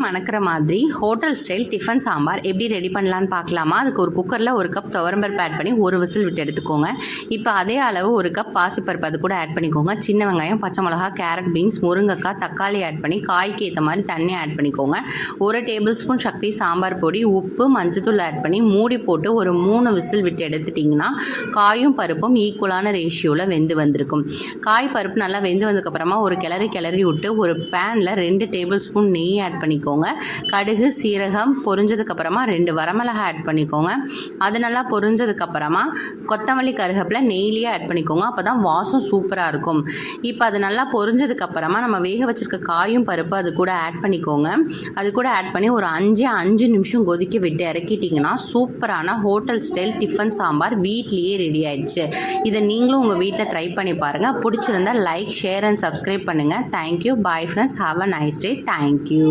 மணக்கிற மாதிரி hotel style tiffin sambar எப்படி ready பண்ணலான்னு பார்க்கலாமா? அதுக்கு ஒரு குக்கரில் 1 கப் துவரம்பருப்பு ஆட் பண்ணி 1 விசில் விட்டு எடுத்துக்கோங்க. இப்போ அதே அளவு 1 கப் பாசிப்பருப்பு அது கூட ஆட் பண்ணிக்கோங்க. சின்ன வெங்காயம், பச்சை மிளகா, கேரட், பீன்ஸ், முருங்கைக்காய், தக்காளி ஆட் பண்ணி காய்க்கு ஏற்ற மாதிரி தண்ணி ஆட் பண்ணிக்கோங்க. 1 டேபிள் ஸ்பூன் சக்தி சாம்பார் பொடி, உப்பு, மஞ்சத்தூள் ஆட் பண்ணி மூடி போட்டு ஒரு 3 விசில் விட்டு எடுத்துட்டிங்கன்னா காயும் பருப்பும் ஈக்குவலான ரேஷியோவில் வெந்து வந்திருக்கும். காய் பருப்பு நல்லா வெந்து வந்ததுக்கப்புறமா ஒரு கிளறி விட்டு ஒரு பேனில் 2 டேபிள் ஸ்பூன் நெய் ஆட் பண்ணிக்கோங்க. கடுகு, சீரகம் பொரிஞ்சதுக்கப்புறமா 2 வரமிளகாய் ஆட் பண்ணிக்கோங்க. அது நல்லா பொரிஞ்சதுக்கப்புறமா கொத்தமல்லி, கருவேப்பிலை நெய்லியே ஆட் பண்ணிக்கோங்க. அப்போ தான் வாசம் சூப்பராக இருக்கும். இப்போ அது நல்லா பொரிஞ்சதுக்கப்புறமா நம்ம வேக வச்சுருக்க காயும் பருப்பு அது கூட ஆட் பண்ணிக்கோங்க. அது கூட ஆட் பண்ணி ஒரு 5 நிமிஷம் கொதிக்க விட்டு இறக்கிட்டிங்கன்னா சூப்பரான ஹோட்டல் ஸ்டைல் டிஃபன் சாம்பார் வீட்லேயே ரெடி ஆயிடுச்சு. இதை நீங்களும் உங்கள் வீட்டில் ட்ரை பண்ணி பாருங்கள். பிடிச்சிருந்தா லைக், ஷேர் அண்ட் சப்ஸ்கிரைப் பண்ணுங்கள். Thank you. Bye friends. Have a nice day. Thank you.